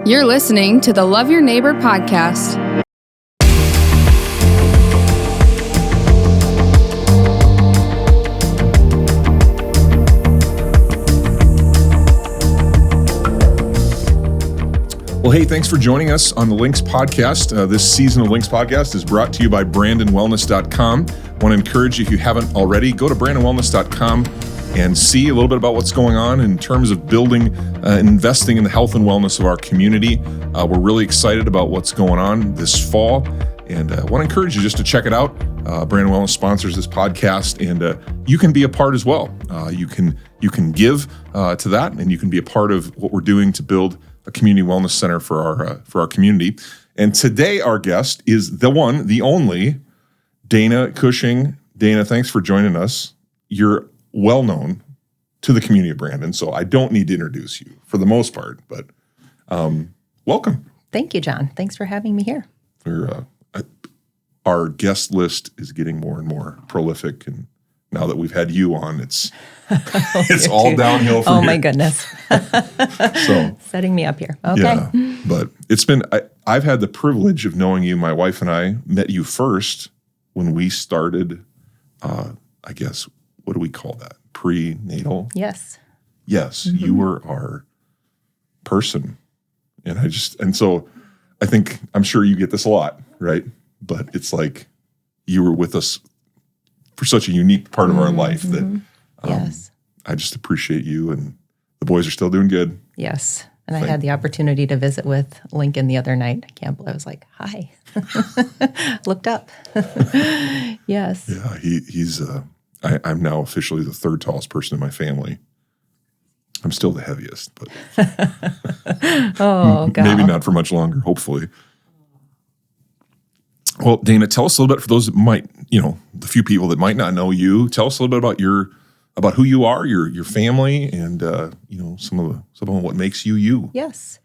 You're listening to the Love Your Neighbor podcast. Well, hey, thanks for joining us on the Links podcast. This season of Links podcast is brought to you by BrandonWellness.com. I want to encourage you, if you haven't already, go to BrandonWellness.com and see a little bit about what's going on in terms of building and investing in the health and wellness of our community. We're really excited about what's going on this fall, and I want to encourage you just to check it out. Brandon Wellness sponsors this podcast, and you can be a part as well. You can give to that, and you can be a part of what we're doing to build a community wellness center for our community. And today our guest is the one, the only, Dana Cushing. Dana, thanks for joining us. You're well known to the community of Brandon, so I don't need to introduce you for the most part, but welcome. Thank you, John. Thanks for having me here. Our guest list is getting more and more prolific, and now that we've had you on, it's all downhill from here. Oh my goodness. So setting me up here. Okay. Yeah, but it's been, I've had the privilege of knowing you. My wife and I met you first when we started, I guess, what do we call that? Prenatal? Yes. Yes, you were our person. And so I think, I'm sure you get this a lot, right? But it's like you were with us for such a unique part of our life that Yes. I just appreciate you, and the boys are still doing good. Yes. And I had the opportunity to visit with Lincoln the other night. I can't believe I was like, hi. Looked up. Yes. Yeah, he's I'm now officially the third tallest person in my family. I'm still the heaviest, but Oh, God. maybe not for much longer, hopefully. Well, Dana, tell us a little bit, for those that might, the few people that might not know you, tell us a little bit about who you are, your family, and some of what makes you you. Yes.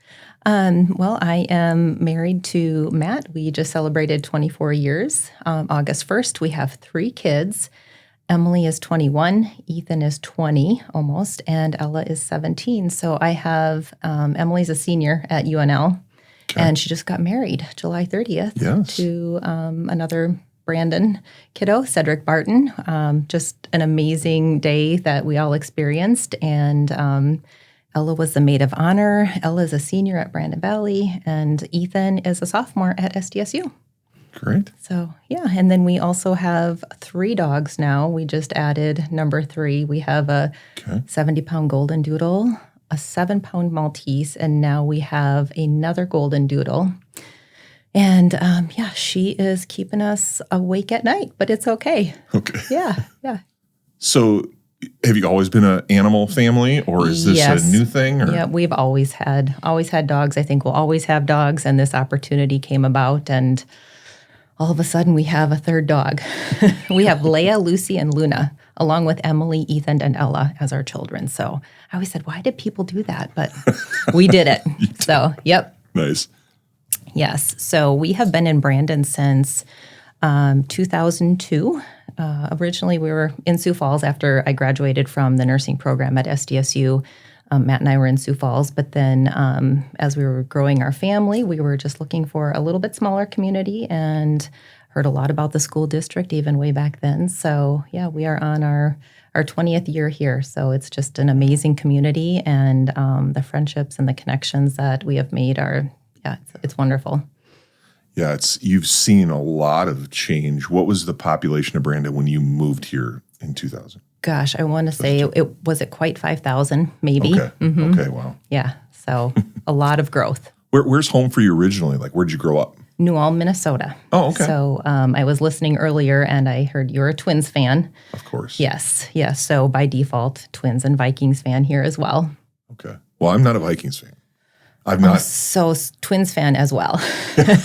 Well, I am married to Matt. We just celebrated 24 years. August 1st, we have 3 kids. Emily is 21, Ethan is 20 almost, and Ella is 17. So I have, Emily's a senior at UNL, and she just got married July 30th to another Brandon kiddo, Cedric Barton. Just an amazing day that we all experienced. And Ella was the maid of honor. Ella is a senior at Brandon Valley, and Ethan is a sophomore at SDSU. Great. So, yeah. And then we also have 3 dogs now. We just added number 3. We have a 70-pound golden doodle, a 7-pound Maltese, and now we have another golden doodle. And she is keeping us awake at night, but it's okay. Okay. Yeah. So have you always been an animal family, or is this a new thing? Or? Yeah, we've always had dogs. I think we'll always have dogs, and this opportunity came about, and all of a sudden we have a 3rd dog. We have Leia, Lucy, and Luna, along with Emily, Ethan, and Ella as our children. So I always said, why did people do that? But we did it. So, yep. Nice. Yes. So we have been in Brandon since 2002. Originally, we were in Sioux Falls after I graduated from the nursing program at SDSU. Matt and I were in Sioux Falls, but then as we were growing our family, we were just looking for a little bit smaller community and heard a lot about the school district even way back then. So, yeah, we are on our 20th year here. So it's just an amazing community, and the friendships and the connections that we have made are, it's wonderful. Yeah, you've seen a lot of change. What was the population of Brandon when you moved here in 2000? Gosh, I want to say it was quite 5,000, maybe. Okay. Okay, wow. Yeah, so a lot of growth. Where's home for you originally? Like, where'd you grow up? New Ulm, Minnesota. Oh, okay. So I was listening earlier, and I heard you're a Twins fan. Of course. Yes. So by default, Twins and Vikings fan here as well. Okay. Well, I'm not a Vikings fan. I'm not. So Twins fan as well.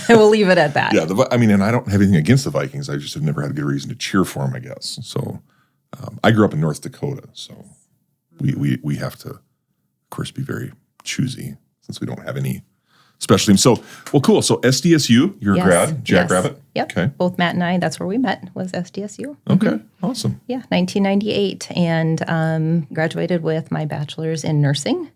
We'll leave it at that. Yeah, and I don't have anything against the Vikings. I just have never had a good reason to cheer for them, I guess. So I grew up in North Dakota, so we have to, of course, be very choosy since we don't have any special teams. So, well, cool. So SDSU, you're a grad, Jackrabbit. Yep. Okay. Both Matt and I, that's where we met, was SDSU. Okay. Awesome. Yeah, 1998, and graduated with my bachelor's in nursing.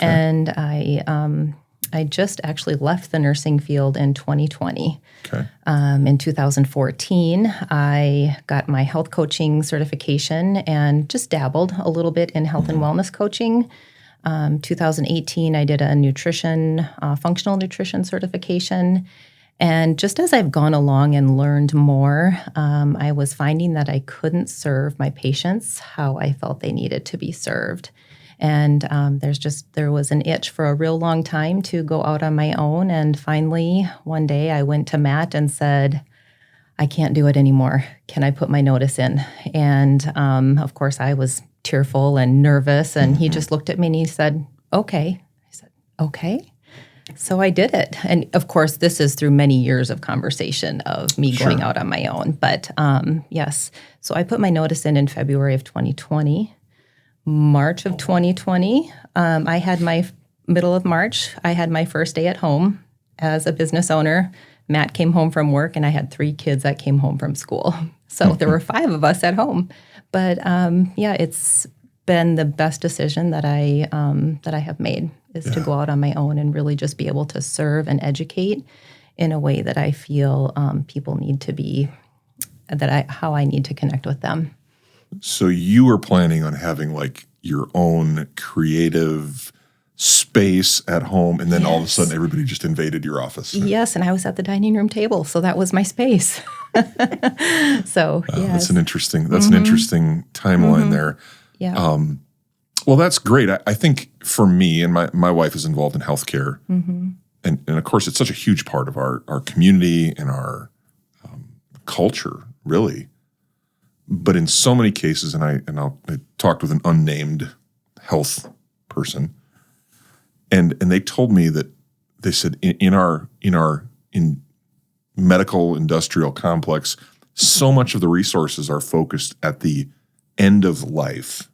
Okay. And I I just actually left the nursing field in 2020. Okay. In 2014, I got my health coaching certification and just dabbled a little bit in health and wellness coaching. 2018, I did a functional nutrition certification. And just as I've gone along and learned more, I was finding that I couldn't serve my patients how I felt they needed to be served. And there was an itch for a real long time to go out on my own. And finally, one day I went to Matt and said, I can't do it anymore. Can I put my notice in? And of course, I was tearful and nervous. And he just looked at me and he said, okay. I said, okay. So I did it. And of course, this is through many years of conversation of me going out on my own. But yes, so I put my notice in February of 2020. March of 2020, I had middle of March, I had my first day at home as a business owner. Matt came home from work, and I had 3 kids that came home from school. So there were 5 of us at home. But it's been the best decision that I have made is to go out on my own and really just be able to serve and educate in a way that I feel people need to be, how I need to connect with them. So you were planning on having like your own creative space at home, and then all of a sudden everybody just invaded your office. Yes, and I was at the dining room table, so that was my space. So that's an interesting timeline there. Yeah. Well, that's great. I think for me, and my wife is involved in healthcare, and of course it's such a huge part of our community and our culture, really. But in so many cases, and I talked with an unnamed health person, and they told me that they said in medical industrial complex, so much of the resources are focused at the end of life.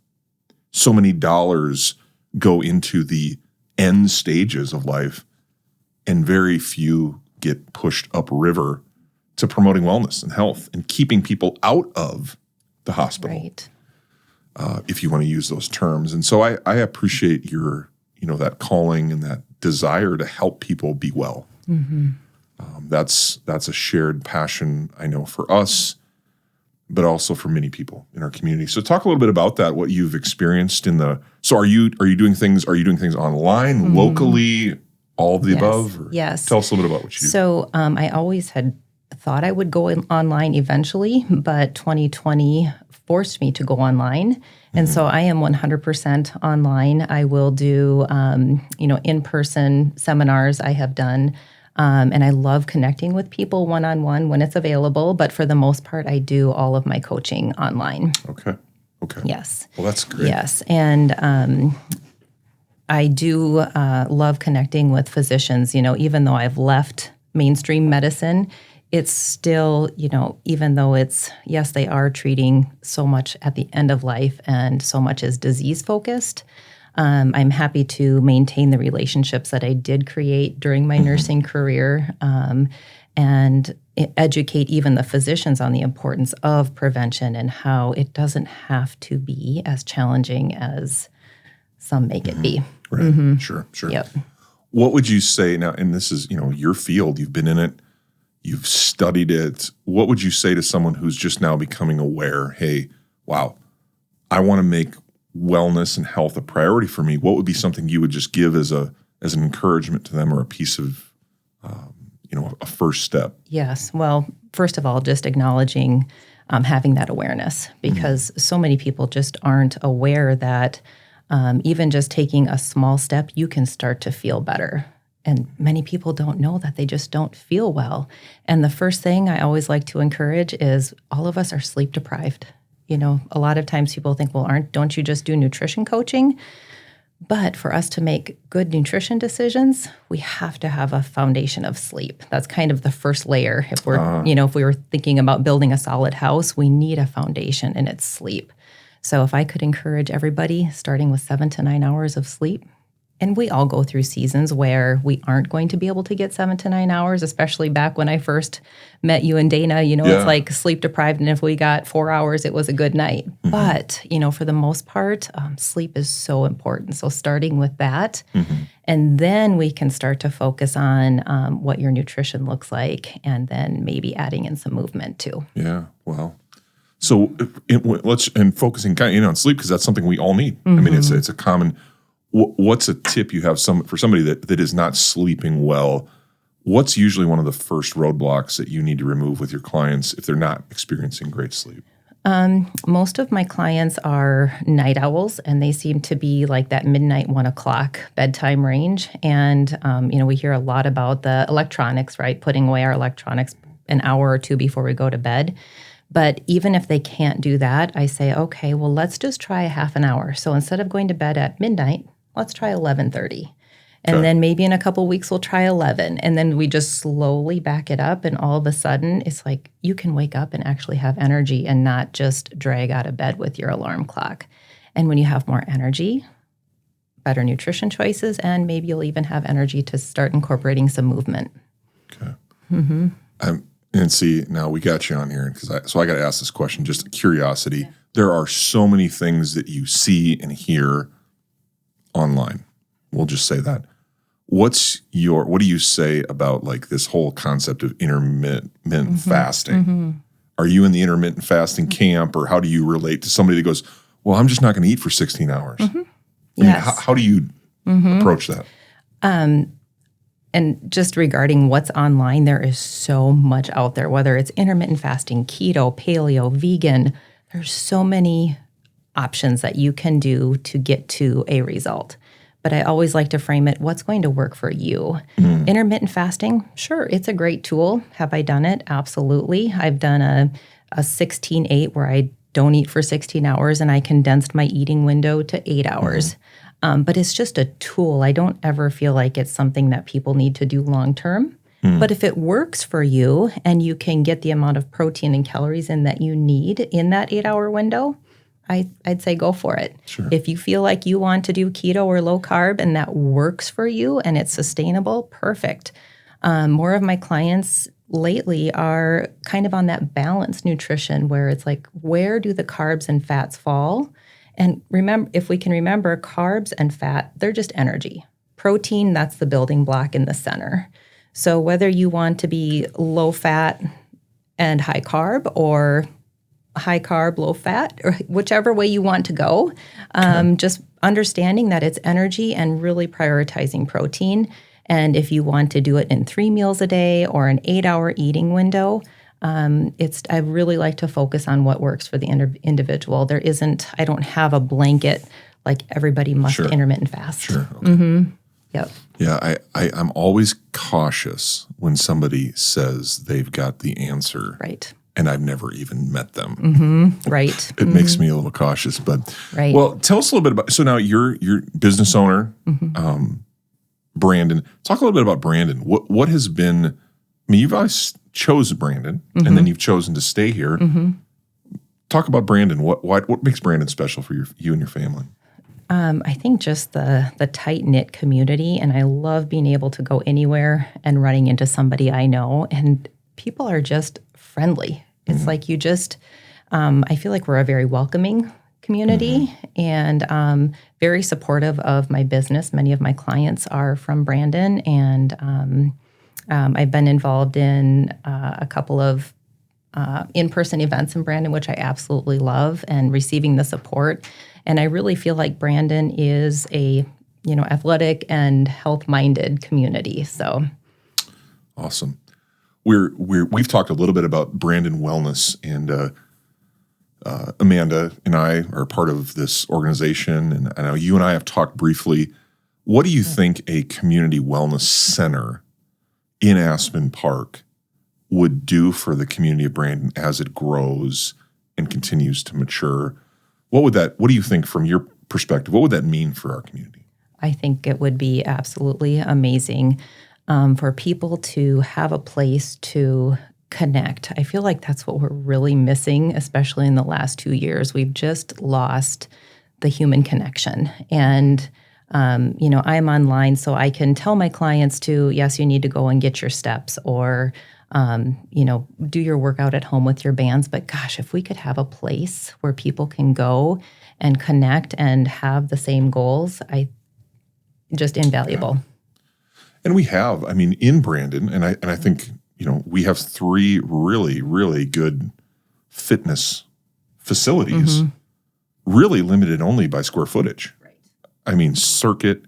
So many dollars go into the end stages of life, and very few get pushed upriver to promoting wellness and health and keeping people out of the hospital, right? If you want to use those terms. And so I appreciate your, that calling and that desire to help people be well. That's a shared passion, I know, for us, but also for many people in our community. So talk a little bit about that, what you've experienced so are you doing things online, locally, all of the above? Yes. Tell us a little bit about what you do. So I always had thought I would go online eventually, but 2020 forced me to go online. And so I am 100% online. I will do, in-person seminars I have done. And I love connecting with people one-on-one when it's available. But for the most part, I do all of my coaching online. Okay. Yes. Well, that's great. Yes. And I do love connecting with physicians. Even though I've left mainstream medicine, it's still, even though yes, they are treating so much at the end of life and so much is disease focused. I'm happy to maintain the relationships that I did create during my nursing career and educate even the physicians on the importance of prevention and how it doesn't have to be as challenging as some make it be. Right. Sure. Yep. What would you say now, and this is, your field, you've been in it, you've studied it. What would you say to someone who's just now becoming aware, hey, wow, I want to make wellness and health a priority for me? What would be something you would just give as an encouragement to them or a piece of, a first step? Yes. Well, first of all, just acknowledging having that awareness, because so many people just aren't aware that even just taking a small step, you can start to feel better. And many people don't know that they just don't feel well. And the first thing I always like to encourage is all of us are sleep deprived. A lot of times people think, well, don't you just do nutrition coaching? But for us to make good nutrition decisions, we have to have a foundation of sleep. That's kind of the first layer. If we're, if we were thinking about building a solid house, we need a foundation, and it's sleep. So if I could encourage everybody starting with 7 to 9 hours of sleep, And we all go through seasons where we aren't going to be able to get 7 to 9 hours, especially back when I first met you and Dana. It's like sleep deprived, and if we got 4 hours, it was a good night. Mm-hmm. But, for the most part, sleep is so important. So starting with that, and then we can start to focus on what your nutrition looks like, and then maybe adding in some movement too. Yeah, well. So let's focusing kind of on sleep, because that's something we all need. I mean, it's a common. What's a tip you have for somebody that is not sleeping well? What's usually one of the first roadblocks that you need to remove with your clients if they're not experiencing great sleep? Most of my clients are night owls, and they seem to be like that midnight, 1 o'clock bedtime range. And, we hear a lot about the electronics, right? Putting away our electronics an hour or two before we go to bed. But even if they can't do that, I say, okay, well, let's just try a half an hour. So instead of going to bed at midnight, let's try 11:30. And then maybe in a couple weeks, we'll try 11. And then we just slowly back it up. And all of a sudden, it's like you can wake up and actually have energy and not just drag out of bed with your alarm clock. And when you have more energy, better nutrition choices, and maybe you'll even have energy to start incorporating some movement. Okay. And see, now we got you on here, so I got to ask this question, just curiosity. Yeah. There are so many things that you see and hear online. We'll just say that. What do you say about like this whole concept of intermittent fasting? Are you in the intermittent fasting camp, or how do you relate to somebody that goes, well, I'm just not going to eat for 16 hours? Yes. I mean, how do you approach that? And just regarding what's online, there is so much out there, whether it's intermittent fasting, keto, paleo, vegan. There's so many options that you can do to get to a result. But I always like to frame it, what's going to work for you? Intermittent fasting, sure, it's a great tool. Have I done it? Absolutely. I've done a 16-8 where I don't eat for 16 hours and I condensed my eating window to 8 hours. But it's just a tool. I don't ever feel like it's something that people need to do long term. But if it works for you and you can get the amount of protein and calories in that you need in that 8-hour window, I'd say go for it. Sure. If you feel like you want to do keto or low carb and that works for you and it's sustainable, perfect. More of my clients lately are kind of on that balanced nutrition where it's like, where do the carbs and fats fall? And remember, if we can remember, carbs and fat, they're just energy. Protein, that's the building block in the center. So whether you want to be low fat and high carb, or high carb, low fat, or whichever way you want to go, just understanding that it's energy and really prioritizing protein. And if you want to do it in 3 meals a day or an 8-hour eating window, I really like to focus on what works for the individual. I don't have a blanket like everybody must intermittent fast. Sure. Okay. Yep. Yeah, I'm always cautious when somebody says they've got the answer. Right. And I've never even met them. Right. It makes me a little cautious. But right. Well, tell us a little bit about. So now you're business owner, Brandon. Talk a little bit about Brandon. What has been? I mean, you've always chose Brandon, and then you've chosen to stay here. Talk about Brandon. What makes Brandon special for you and your family? I think just the tight-knit community, and I love being able to go anywhere and running into somebody I know, and people are just friendly. It's like you just, I feel like we're a very welcoming community and very supportive of my business. Many of my clients are from Brandon, and I've been involved in a couple of in-person events in Brandon, which I absolutely love, and receiving the support. And I really feel like Brandon is a, athletic and health-minded community. So awesome. We've talked a little bit about Brandon Wellness, and Amanda and I are part of this organization, and I know you and I have talked briefly. What do you think a community wellness center in Aspen Park would do for the community of Brandon as it grows and continues to mature? What do you think from your perspective, what would that mean for our community? I think it would be absolutely amazing for people to have a place to connect. I feel like that's what we're really missing, especially in the last 2 years. We've just lost the human connection. And I'm online, so I can tell my clients to, yes, you need to go and get your steps, or do your workout at home with your bands. But gosh, if we could have a place where people can go and connect and have the same goals, just invaluable. Yeah. And we have, in Brandon, and I think, we have 3 really, really good fitness facilities, really limited only by square footage. Right. Circuit,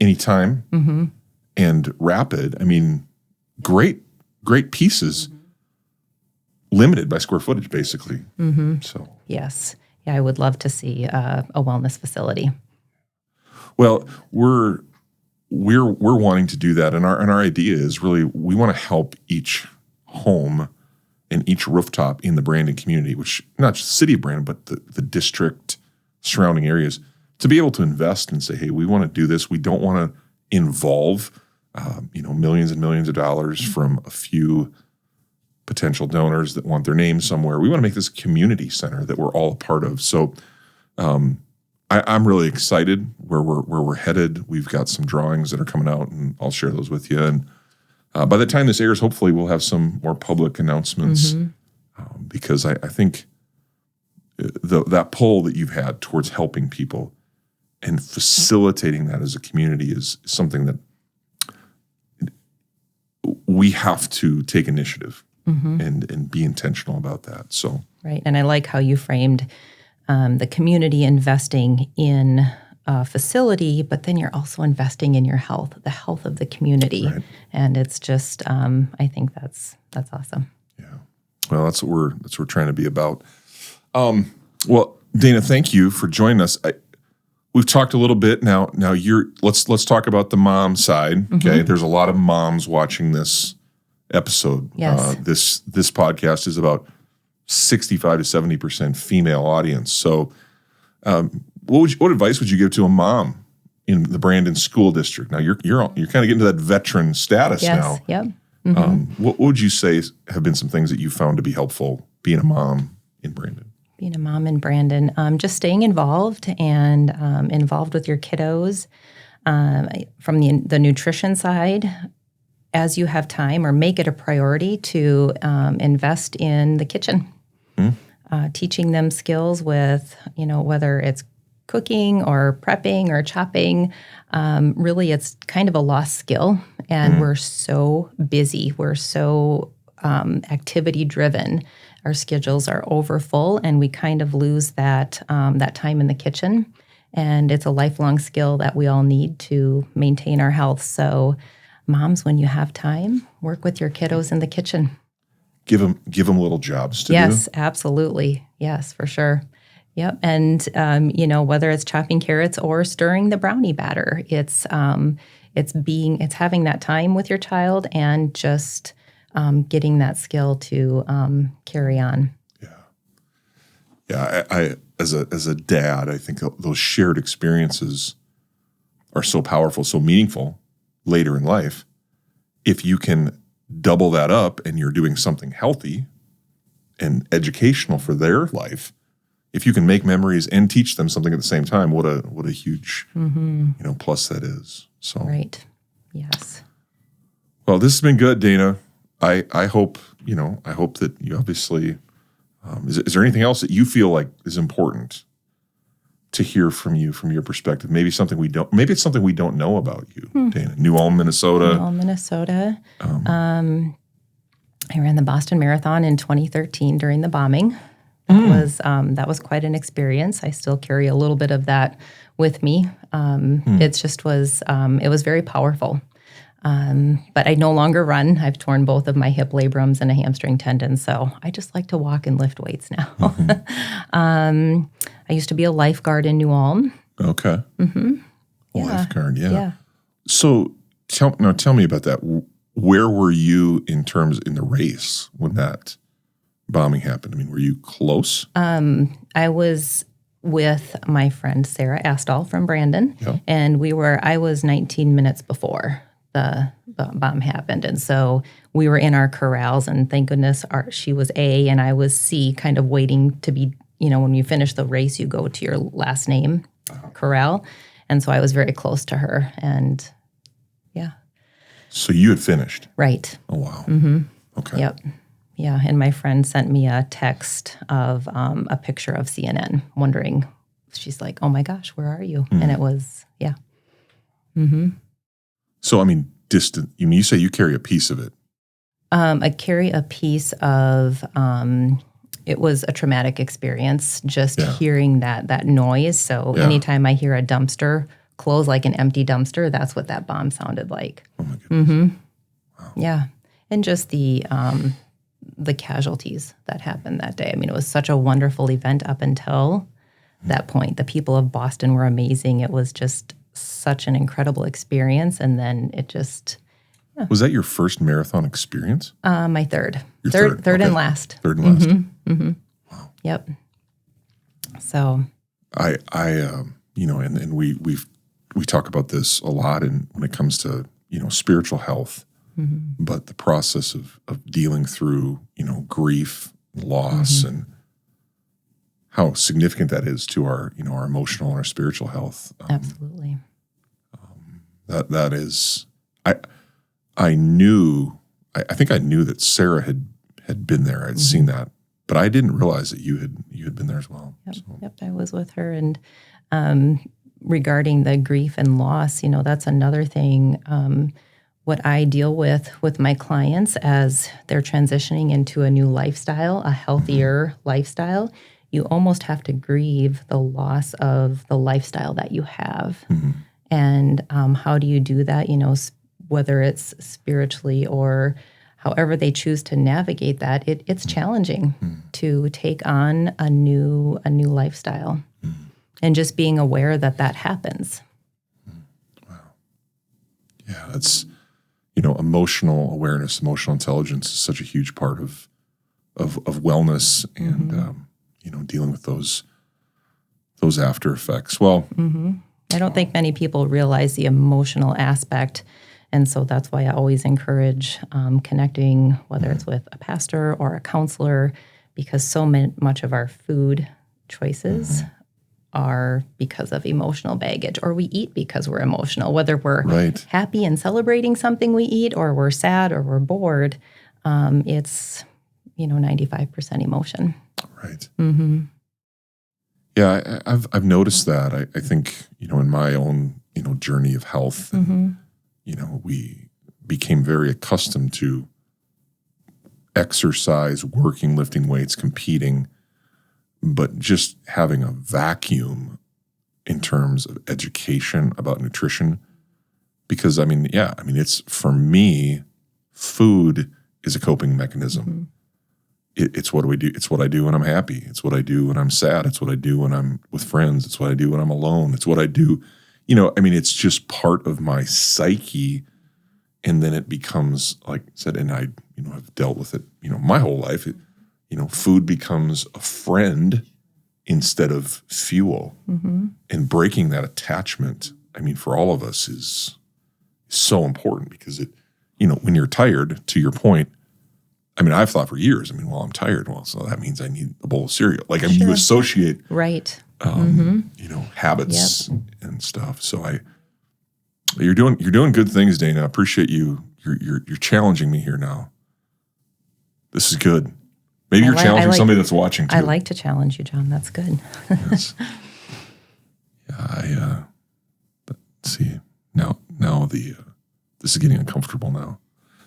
Anytime, and Rapid. Great pieces, limited by square footage, basically. So yes, yeah, I would love to see a wellness facility. Well, we're wanting to do that, and our idea is really we want to help each home and each rooftop in the Brandon community, which not just the city of Brandon, but the district, surrounding areas, to be able to invest and say, hey, we want to do this. We don't want to involve millions and millions of dollars from a few potential donors that want their name somewhere. We want to make this a community center that we're all a part of. So I'm really excited where we're headed. We've got some drawings that are coming out, and I'll share those with you. And by the time this airs, hopefully we'll have some more public announcements, because I think that pull that you've had towards helping people and facilitating that as a community is something that we have to take initiative and be intentional about that. So right, and I like how you framed the community investing in a facility, but then you're also investing in your health, the health of the community, right. And it's just, I think that's awesome. Yeah, well, that's what we're trying to be about. Well, Dana, thank you for joining us. We've talked a little bit now. Let's talk about the mom side. Okay, there's a lot of moms watching this episode. Yes. This podcast is about 65 to 70% female audience. So, what advice would you give to a mom in the Brandon School District? Now you're kind of getting to that veteran status now. Yep. What would you say have been some things that you found to be helpful being a mom in Brandon? Being a mom in Brandon, just staying involved and involved with your kiddos from the nutrition side. As you have time, or make it a priority to invest in the kitchen, teaching them skills with, whether it's cooking or prepping or chopping. Really, it's kind of a lost skill, and we're so busy. We're so activity driven. Our schedules are over full, and we kind of lose that time in the kitchen. And it's a lifelong skill that we all need to maintain our health. So, moms, when you have time, work with your kiddos in the kitchen. Give them little jobs to do. Yes, absolutely. Yes, for sure. Yep. And whether it's chopping carrots or stirring the brownie batter, it's having that time with your child and just getting that skill to carry on. Yeah. I as a dad, I think those shared experiences are so powerful, so meaningful later in life. If you can double that up and you're doing something healthy and educational for their life, if you can make memories and teach them something at the same time, what a huge plus that is. So right. Yes. Well, this has been good, Dana. I hope that you obviously is there anything else that you feel like is important to hear from you, from your perspective? Maybe it's something we don't know about you, Dana. New Ulm, Minnesota. I ran the Boston Marathon in 2013 during the bombing. That was quite an experience. I still carry a little bit of that with me. It was very powerful. But I no longer run. I've torn both of my hip labrums and a hamstring tendon, so I just like to walk and lift weights now. I used to be a lifeguard in New Ulm. Okay. Lifeguard, yeah. So tell me about that. Where were you in the race when that bombing happened? Were you close? I was with my friend Sarah Astall from Brandon, and I was 19 minutes before the bomb happened, and so we were in our corrals, and thank goodness she was A and I was C, kind of waiting to be, when you finish the race, you go to your last name corral. And so I was very close to her. And yeah. So you had finished? Right. Oh, wow. Mm-hmm. Okay. Yep. Yeah. And my friend sent me a text of a picture of CNN, wondering, she's like, oh my gosh, where are you? And it was, yeah. Mm-hmm. So, I mean, distant, you say you carry a piece of it. I carry a piece of, it was a traumatic experience, just hearing that noise. So anytime I hear a dumpster close, like an empty dumpster, that's what that bomb sounded like. Oh my goodness. Mm-hmm. Wow. Yeah. And just the casualties that happened that day. I mean, it was such a wonderful event up until that point. The people of Boston were amazing. It was just such an incredible experience. And then it just... Was that your first marathon experience? My third. Your third okay. and last. Third and last. Mm-hmm. Mm-hmm. Wow. Yep. So I and we talk about this a lot when it comes to, spiritual health, but the process of dealing through, grief, loss, and how significant that is to our, our emotional and our spiritual health. Absolutely. That is, I knew that Sarah had been there. I'd seen that, but I didn't realize that you had been there as well. Yep, So. yep, I was with her. And regarding the grief and loss, that's another thing. What I deal with my clients as they're transitioning into a new lifestyle, a healthier lifestyle, you almost have to grieve the loss of the lifestyle that you have. And how do you do that? Whether it's spiritually or however they choose to navigate that, it's challenging to take on a new lifestyle, and just being aware that happens. Wow. Yeah, that's emotional awareness, emotional intelligence is such a huge part of wellness and dealing with those after effects. Well, I don't think many people realize the emotional aspect. And so that's why I always encourage connecting, whether it's with a pastor or a counselor, because so much of our food choices are because of emotional baggage, or we eat because we're emotional, whether we're happy and celebrating something we eat, or we're sad, or we're bored. It's, 95% emotion. Right. Yeah, I've noticed that. I think, in my own, journey of health, and, we became very accustomed to exercise, working, lifting weights, competing, but just having a vacuum in terms of education about nutrition. Because, it's, for me, food is a coping mechanism. It's what do we do? It's what I do when I'm happy. It's what I do when I'm sad. It's what I do when I'm with friends. It's what I do when I'm alone. It's what I do. It's just part of my psyche. And then it becomes, like I said, and I, have dealt with it, my whole life. Food becomes a friend instead of fuel. And breaking that attachment, for all of us is so important, because it, when you're tired, to your point, I've thought for years, I'm tired. Well, so that means I need a bowl of cereal. You associate, habits and stuff. So you're doing good things, Dana. I appreciate you. You're challenging me here now. This is good. Maybe you're challenging somebody that's watching too. I like to challenge you, John. That's good. Yes. Yeah, let's see. Now this is getting uncomfortable now.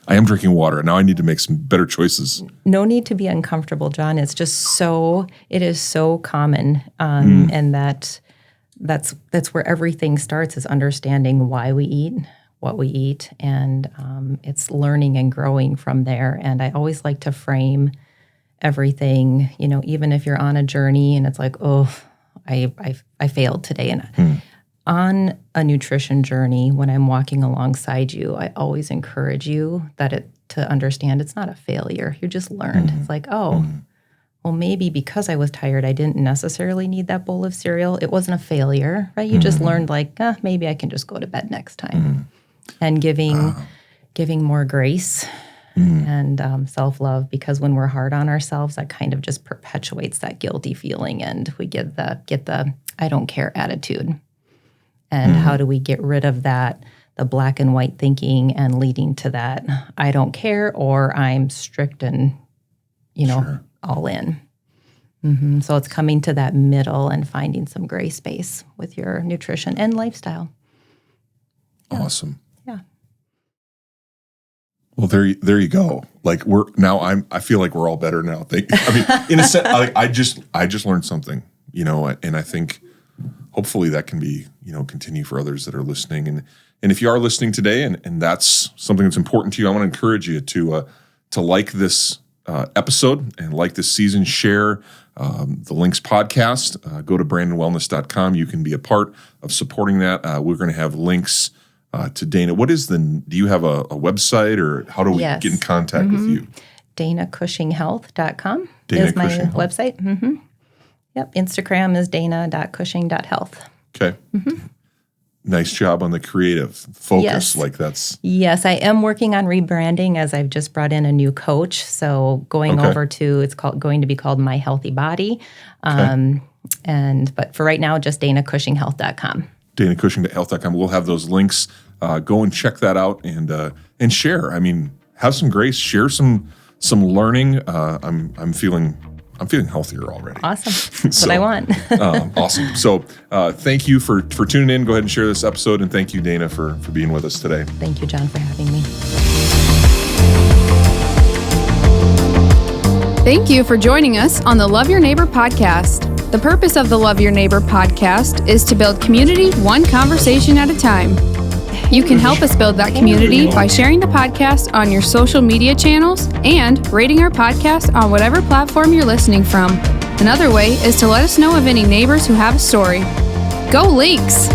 I am drinking water. Now I need to make some better choices. No need to be uncomfortable, John. It's just it is so common. And that's where everything starts, is understanding why we eat, what we eat. And it's learning and growing from there. And I always like to frame everything, even if you're on a journey and it's like, oh, I failed today. And on a nutrition journey, when I'm walking alongside you, I always encourage you to understand it's not a failure. You just learned. It's like, well, maybe because I was tired, I didn't necessarily need that bowl of cereal. It wasn't a failure, right? You just learned, maybe I can just go to bed next time. And giving more grace and self-love, because when we're hard on ourselves, that kind of just perpetuates that guilty feeling, and we get the I don't care attitude. And how do we get rid of that, the black and white thinking, and leading to that I don't care, or I'm strict and, all in. So it's coming to that middle and finding some gray space with your nutrition and lifestyle. Yeah. Awesome. Yeah. Well, there you go. Like I feel like we're all better now. In a sense, I just learned something, and I think hopefully that can be, continue for others that are listening. And if you are listening today and that's something that's important to you, I want to encourage you to like this episode and like this season, share the Links podcast. Go to brandonwellness.com. You can be a part of supporting that. We're going to have links to Dana. Do you have a website, or how do we get in contact with you? DanaCushingHealth.com is my website. Yep. Instagram is dana.cushing.health. Okay. Nice job on the creative focus. Yes. Yes, I am working on rebranding, as I've just brought in a new coach. So going over to, going to be called My Healthy Body. But for right now, just DanaCushingHealth.com. DanaCushingHealth.com. We'll have those links. Go and check that out and share. I mean, have some grace. Share some learning. I'm feeling healthier already. Awesome. That's what I want. Awesome. So thank you for tuning in. Go ahead and share this episode. And thank you, Dana, for being with us today. Thank you, John, for having me. Thank you for joining us on the Love Your Neighbor podcast. The purpose of the Love Your Neighbor podcast is to build community one conversation at a time. You can help us build that community by sharing the podcast on your social media channels and rating our podcast on whatever platform you're listening from. Another way is to let us know of any neighbors who have a story. Go Links!